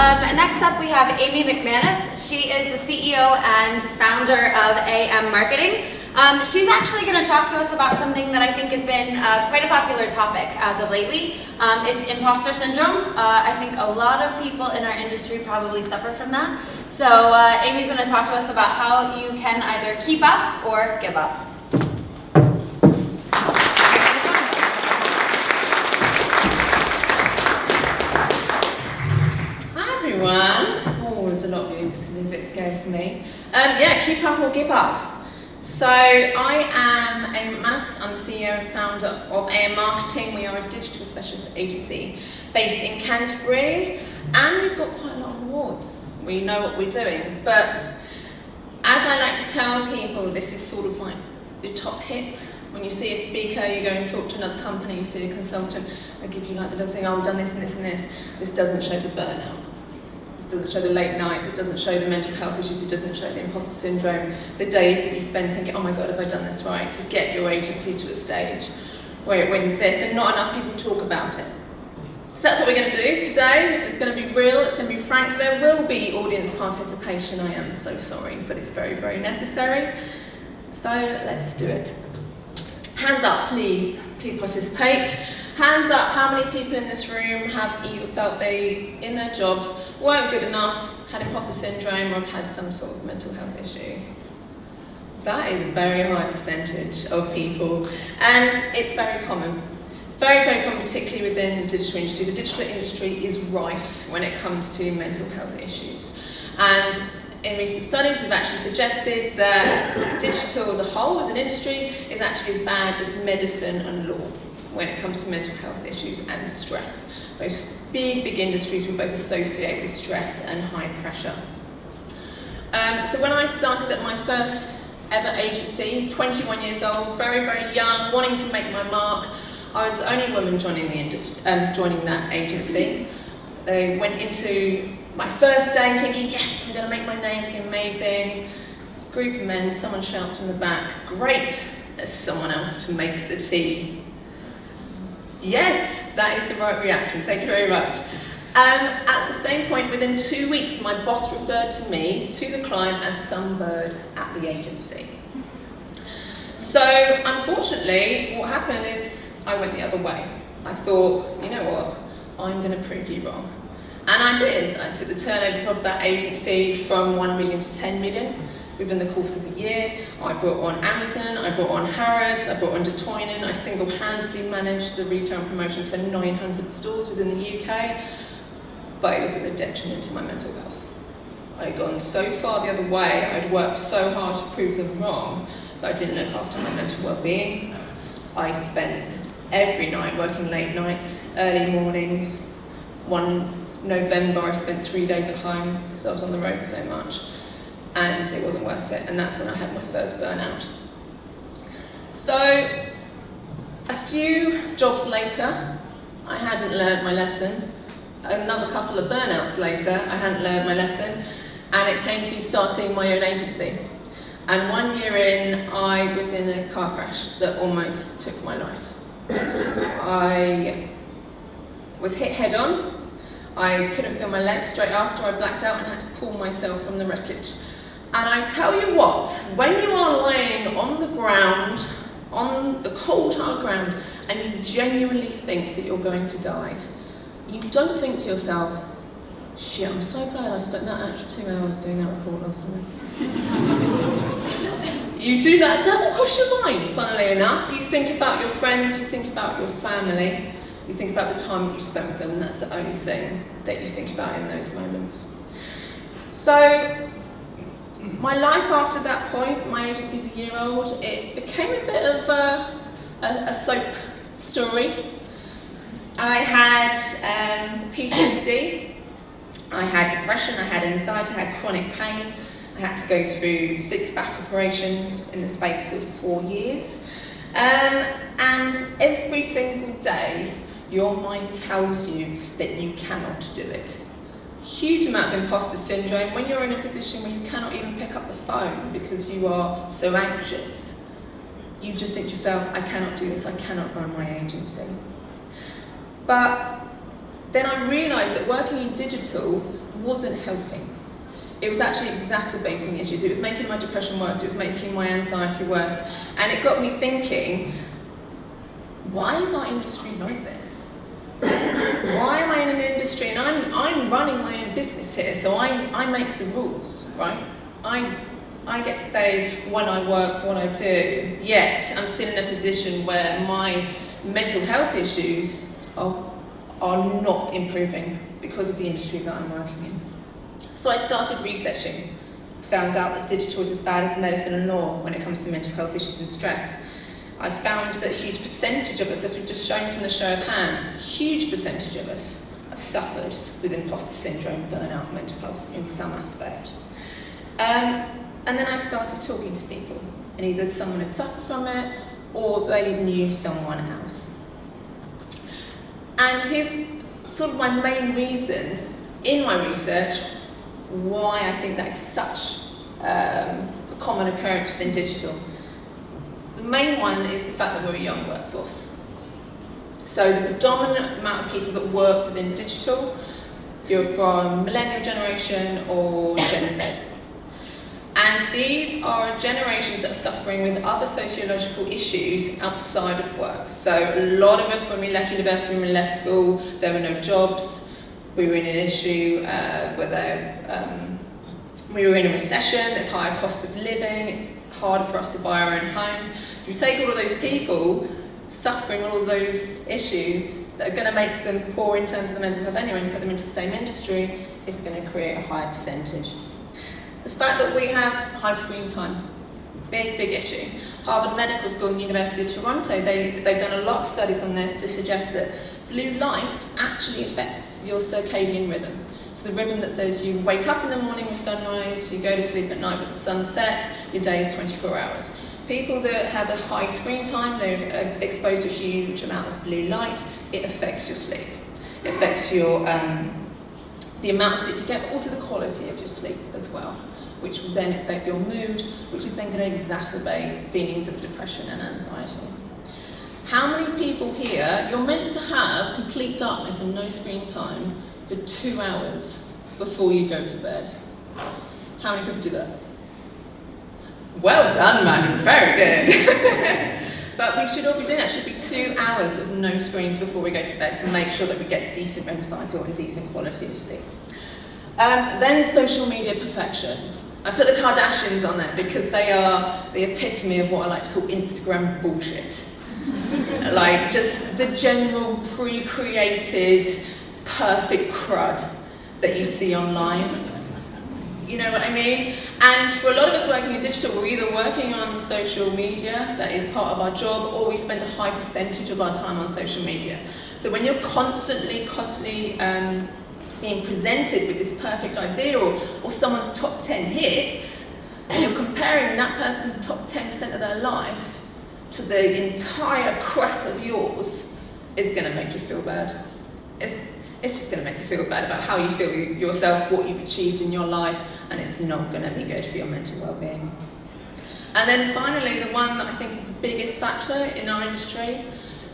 Next up we have Amy McManus. She is the CEO and founder of AM Marketing. She's actually going to talk to us about something that I think has been quite a popular topic as of lately. It's imposter syndrome. I think a lot of people in our industry probably suffer from that. So Amy's going to talk to us about how you can either keep up or give up. Oh, there's a lot of you. It's going to be a bit scary for me. Yeah, keep up or give up. So I am McManus. I'm the CEO and founder of AM Marketing. We are a digital specialist agency based in Canterbury, and we've got quite a lot of awards. We know what we're doing, but as I like to tell people, this is sort of like the top hits. When you see a speaker, you go and talk to another company, you see a consultant, they give you like the little thing, oh, we've done this and this and this. This doesn't show the burnout. It doesn't show the late nights, it doesn't show the mental health issues, it doesn't show the imposter syndrome, the days that you spend thinking, oh my God, have I done this right, to get your agency to a stage where it wins this, and not enough people talk about it. So that's what we're going to do today. It's going to be real, it's going to be frank. There will be audience participation, I am so sorry, but it's very, very necessary. So let's do it. Hands up, please participate. Hands up, how many people in this room have either felt they, in their jobs, weren't good enough, had imposter syndrome, or have had some sort of mental health issue? That is a very high percentage of people, and it's very common. Very, very common, particularly within the digital industry. The digital industry is rife when it comes to mental health issues. And in recent studies, we've actually suggested that digital as a whole, as an industry, is actually as bad as medicine and law when it comes to mental health issues and stress. Those big industries we both associate with stress and high pressure. So when I started at my first ever agency, 21 years old, very, very young, wanting to make my mark, I was the only woman joining the industry, joining that agency. They went into my first day thinking, yes, I'm going to make my name, it's going to be amazing. Group of men, someone shouts from the back, great, there's someone else to make the tea. Yes, that is the right reaction, thank you very much. At the same point, within 2 weeks, my boss referred to me, to the client, as some bird at the agency. So, unfortunately, what happened is I went the other way. I thought, you know what, I'm going to prove you wrong. And I did. I took the turnover of that agency from 1 million to 10 million within the course of a year. I brought on Amazon, I brought on Harrods, I brought on De Toynen. I single-handedly managed the retail and promotions for 900 stores within the UK, but it was at the detriment to my mental health. I'd gone so far the other way, I'd worked so hard to prove them wrong, that I didn't look after my mental well-being. I spent every night working late nights, early mornings. One November I spent 3 days at home because I was on the road so much, and it wasn't worth it, and that's when I had my first burnout. So a few jobs later, I hadn't learned my lesson. Another couple of burnouts later, I hadn't learned my lesson, and it came to starting my own agency. And 1 year in, I was in a car crash that almost took my life. I was hit head on. I couldn't feel my legs straight after. I blacked out and had to pull myself from the wreckage. And I tell you what, when you are laying on the ground, on the cold hard ground, and you genuinely think that you're going to die, you don't think to yourself, shit, I'm so glad I spent that extra 2 hours doing that report last night. You do that, it doesn't cross your mind, funnily enough. You think about your friends, you think about your family, you think about the time that you spent with them, and that's the only thing that you think about in those moments. So, my life after that point, my agency's a year old, it became a bit of a soap story. I had PTSD, I had depression, I had anxiety, I had chronic pain. I had to go through 6 back operations in the space of 4 years. And every single day, your mind tells you that you cannot do it. Huge amount of imposter syndrome. When you're in a position where you cannot even pick up the phone because you are so anxious, you just think to yourself, I cannot do this, I cannot run my agency. But then I realised that working in digital wasn't helping. It was actually exacerbating the issues. It was making my depression worse, it was making my anxiety worse, and it got me thinking, why is our industry like this? Why am I in an industry, and I'm running my own business here, so I make the rules, right? I get to say when I work, what I do, yet I'm still in a position where my mental health issues are not improving because of the industry that I'm working in. So I started researching, found out that digital is as bad as medicine and law when it comes to mental health issues and stress. I found that a huge percentage of us, as we've just shown from the show of hands, huge percentage of us have suffered with imposter syndrome, burnout, mental health in some aspect. And then I started talking to people, and either someone had suffered from it or they knew someone else. And here's sort of my main reasons in my research why I think that is such a common occurrence within digital. The main one is the fact that we're a young workforce. So the predominant amount of people that work within digital, you're from millennial generation or Gen Z. And these are generations that are suffering with other sociological issues outside of work. So a lot of us, when we left university, when we left school, there were no jobs. We were in an issue we were in a recession, there's higher cost of living, it's harder for us to buy our own homes. If you take all of those people suffering all of those issues that are going to make them poor in terms of the mental health anyway and put them into the same industry, it's going to create a higher percentage. The fact that we have high screen time, big issue. Harvard Medical School and the University of Toronto, they've done a lot of studies on this to suggest that blue light actually affects your circadian rhythm. So the rhythm that says you wake up in the morning with sunrise, you go to sleep at night with the sunset, your day is 24 hours. People that have a high screen time, they're exposed to a huge amount of blue light, it affects your sleep. It affects your the amount of sleep you get, but also the quality of your sleep as well, which will then affect your mood, which is then going to exacerbate feelings of depression and anxiety. How many people here, you're meant to have complete darkness and no screen time for 2 hours before you go to bed? How many people do that? Well done, man, very good. But we should all be doing that. It should be 2 hours of no screens before we go to bed to make sure that we get decent REM cycle and decent quality of sleep. Then social media perfection. I put the Kardashians on there because they are the epitome of what I like to call Instagram bullshit. Like just the general pre-created perfect crud that you see online. You know what I mean? And for a lot of us working in digital, we're either working on social media, that is part of our job, or we spend a high percentage of our time on social media. So when you're constantly being presented with this perfect idea or someone's top 10 hits, and you're comparing that person's top 10% of their life to the entire crap of yours, is going to make you feel bad. It's just going to make you feel bad about how you feel yourself, what you've achieved in your life, and it's not going to be good for your mental well-being. And then finally, the one that I think is the biggest factor in our industry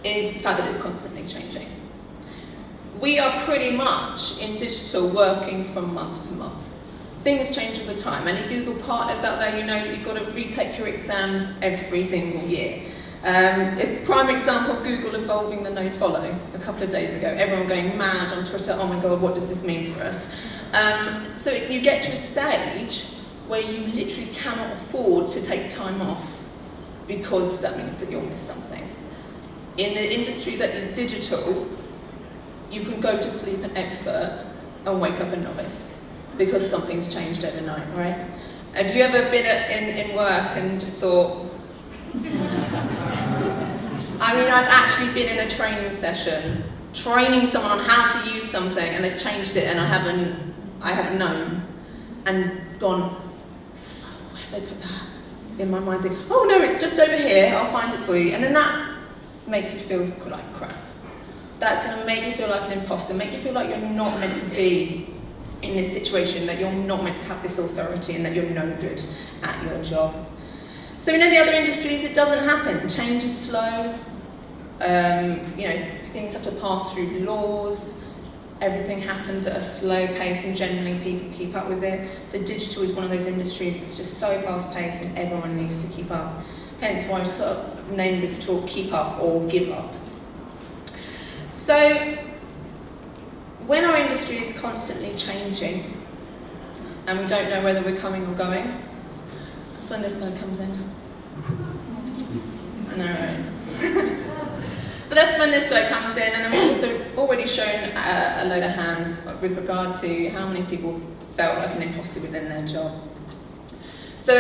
is the fact that it's constantly changing. We are pretty much in digital working from month to month. Things change all the time. Any Google partners out there, you know that you've got to retake your exams every single year. A prime example, Google evolving the no-follow a couple of days ago. Everyone going mad on Twitter, oh my god, what does this mean for us? So you get to a stage where you literally cannot afford to take time off because that means that you'll miss something. In the industry that is digital, you can go to sleep an expert and wake up a novice because something's changed overnight, right? Have you ever been in work and just thought, I mean, I've actually been in a training session, training someone on how to use something, and they've changed it, and I haven't known, and gone, where have they put that? In my mind, think, oh no, it's just over here, I'll find it for you, and then that makes you feel like crap. That's going to make you feel like an imposter, make you feel like you're not meant to be in this situation, that you're not meant to have this authority, and that you're no good at your job. So in any other industries, it doesn't happen. Change is slow. Things have to pass through laws. everything happens at a slow pace and generally people keep up with it. So digital is one of those industries that's just so fast paced and everyone needs to keep up. Hence why I named this talk Keep Up or Give Up. So when our industry is constantly changing and we don't know whether we're coming or going, that's when this guy comes in. I know, right? But that's when this guy comes in, and I've also already shown a load of hands with regard to how many people felt like an imposter within their job. So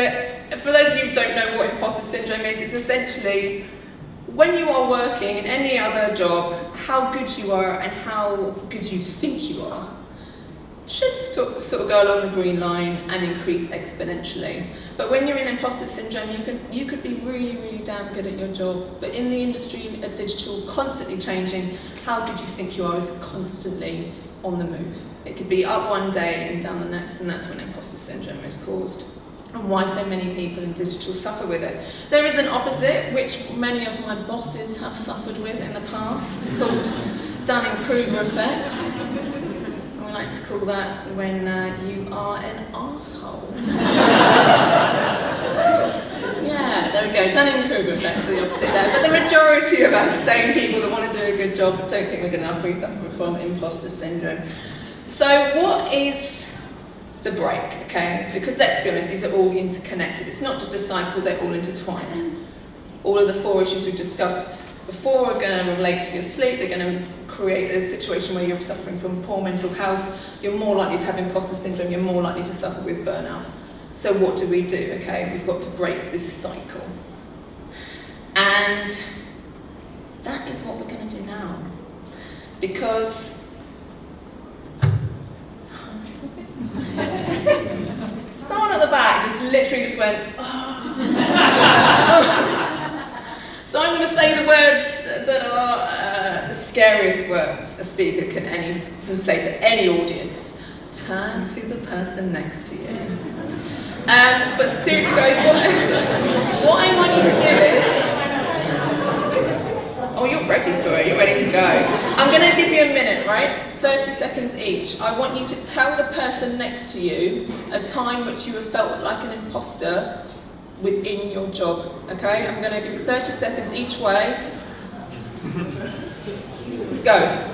for those of you who don't know what imposter syndrome is, it's essentially when you are working in any other job, how good you are and how good you think you are should sort of go along the green line and increase exponentially. But when you're in imposter syndrome, you could be really, really damn good at your job, but in the industry of digital, constantly changing, how good you think you are is constantly on the move. It could be up one day and down the next, and that's when imposter syndrome is caused. And why so many people in digital suffer with it. There is an opposite, which many of my bosses have suffered with in the past, called Dunning-Kruger effect. I like to call that when you are an arsehole. Yeah, there we go, Dunning-Kruger effect, the opposite there. But the majority of us sane people that want to do a good job don't think we're good enough, we suffer from imposter syndrome. So what is the break, okay? Because let's be honest, these are all interconnected. It's not just a cycle, they're all intertwined. All of the 4 issues we've discussed before are going to relate to your sleep, they're going to create a situation where you're suffering from poor mental health, you're more likely to have imposter syndrome, you're more likely to suffer with burnout. So what do we do? Okay, we've got to break this cycle. And that is what we're going to do now. Because someone at the back just literally just went, oh. So I'm going to say the words that are the scariest words a speaker can say to any audience. Turn to the person next to you. But seriously guys, what I want you to do is, oh, you're ready for it, you're ready to go. I'm going to give you a minute, right? 30 seconds each. I want you to tell the person next to you a time which you have felt like an imposter within your job, okay? I'm going to give you 30 seconds each way. Go.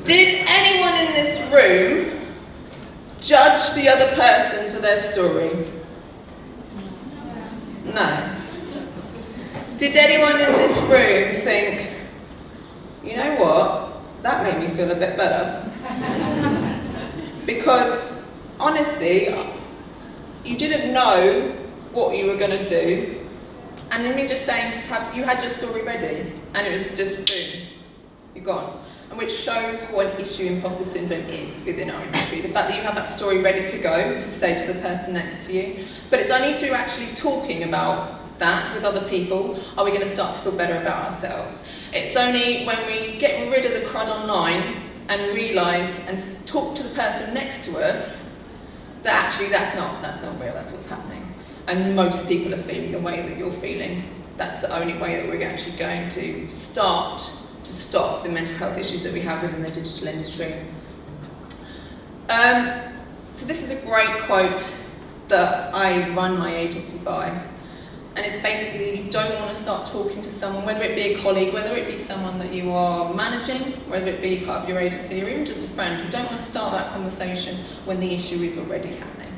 Did anyone in this room judge the other person for their story? No. Did anyone in this room think, you know what, that made me feel a bit better? Because, honestly, you didn't know what you were going to do, and in me just saying, you had your story ready, and it was just boom, you're gone. And which shows what an issue imposter syndrome is within our industry. The fact that you have that story ready to go to say to the person next to you. But it's only through actually talking about that with other people are we going to start to feel better about ourselves. It's only when we get rid of the crud online and realise and talk to the person next to us that actually that's not real, that's what's happening. And most people are feeling the way that you're feeling. That's the only way that we're actually going to start to stop the mental health issues that we have within the digital industry. So this is a great quote that I run my agency by, and it's basically, you don't want to start talking to someone, whether it be a colleague, whether it be someone that you are managing, whether it be part of your agency, or even just a friend. You don't want to start that conversation when the issue is already happening.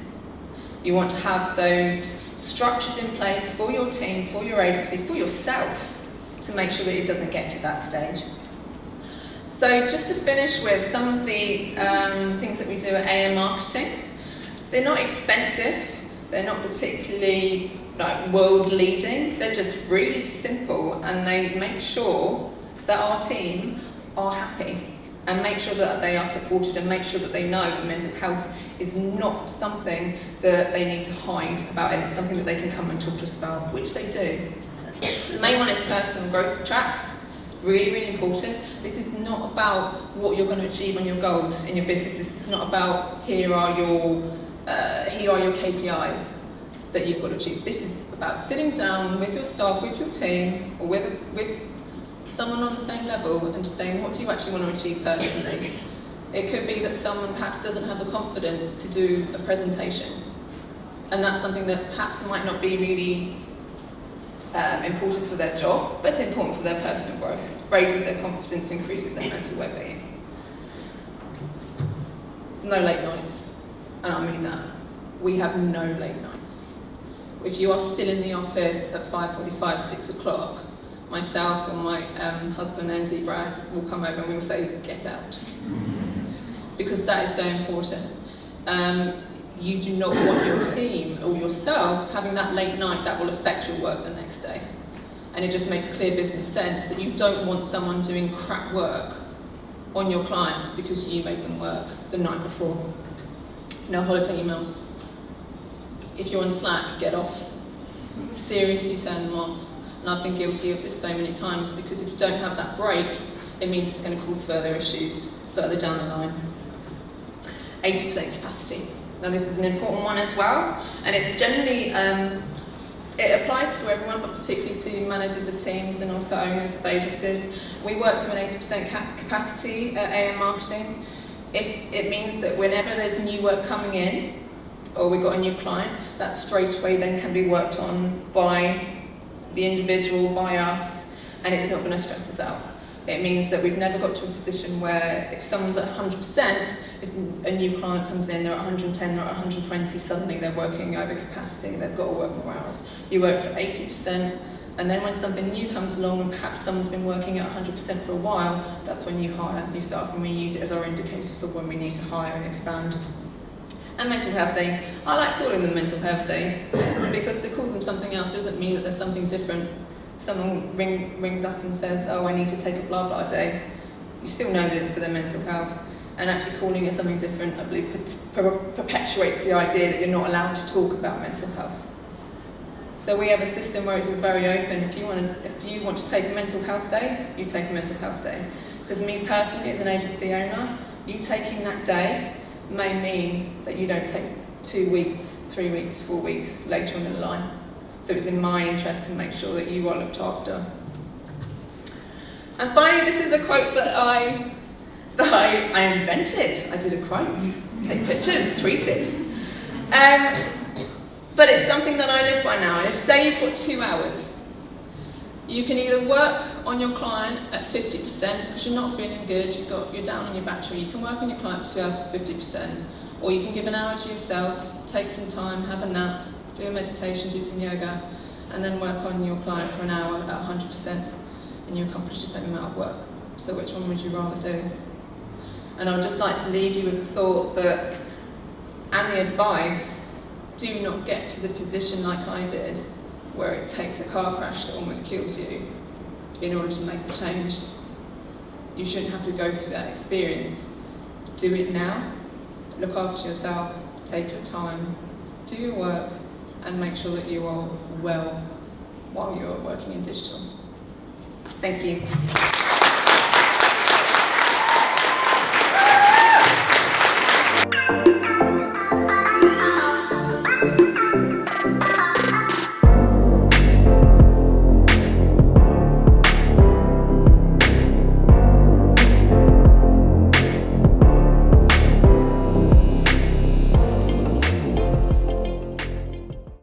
You want to have those structures in place for your team, for your agency, for yourself, to make sure that it doesn't get to that stage. So just to finish with some of the things that we do at AM Marketing, they're not expensive, they're not particularly like world leading, they're just really simple, and they make sure that our team are happy and make sure that they are supported and make sure that they know that mental health is not something that they need to hide about, and it's something that they can come and talk to us about, which they do. The main one is personal growth tracks. Really, really important. This is not about what you're going to achieve on your goals in your business. This is not about here are your KPIs that you've got to achieve. This is about sitting down with your staff, with your team, or with someone on the same level and just saying, what do you actually want to achieve personally? It could be that someone perhaps doesn't have the confidence to do a presentation, and that's something that perhaps might not be really important for their job, but it's important for their personal growth. Raises their confidence, increases their mental well-being. No late nights, and I mean that. We have no late nights. If you are still in the office at 5:45, 6 o'clock, myself and my husband, MD Brad, will come over and we will say, get out. Because that is so important. You do not want your team or yourself having that late night that will affect your work the next day. And it just makes clear business sense that you don't want someone doing crap work on your clients because you made them work the night before. No holiday emails. If you're on Slack, get off. Seriously turn them off. And I've been guilty of this so many times, because if you don't have that break, it means it's going to cause further issues further down the line. 80% capacity. Now this is an important one as well, and it's generally, it applies to everyone, but particularly to managers of teams and also owners of agencies. We work to an 80% capacity at AM Marketing. If it means that whenever there's new work coming in, or we've got a new client, that straight away then can be worked on by the individual, by us, and it's not going to stress us out. It means that we've never got to a position where if someone's at 100%, if a new client comes in, they're at 110, they're at 120, suddenly they're working over capacity, they've got to work more hours. You work to 80%, and then when something new comes along and perhaps someone's been working at 100% for a while, that's when you hire new staff, and we use it as our indicator for when we need to hire and expand. And mental health days. I like calling them mental health days, because to call them something else doesn't mean that there's something different. If someone rings up and says, oh, I need to take a blah blah day, you still know that it's for their mental health, and actually calling it something different, I believe, perpetuates the idea that you're not allowed to talk about mental health. So we have a system where it's very open. If you want to take a mental health day, you take a mental health day. Because me personally, as an agency owner, you taking that day may mean that you don't take 2 weeks, 3 weeks, 4 weeks later on in the line. So it's in my interest to make sure that you are looked after. And finally, this is a quote that I invented. I did a quote, take pictures, tweet it. But it's something that I live by now. If say you've got 2 hours, you can either work on your client at 50% because you're not feeling good, you're down on your battery. You can work on your client for 2 hours for 50%, or you can give an hour to yourself, take some time, have a nap, do a meditation, do some yoga, and then work on your client for an hour at 100%, and you accomplish the same amount of work. So which one would you rather do? And I would just like to leave you with the thought that, and the advice, do not get to the position like I did, where it takes a car crash that almost kills you in order to make a change. You shouldn't have to go through that experience. Do it now, look after yourself, take your time, do your work, and make sure that you are well while you're working in digital. Thank you.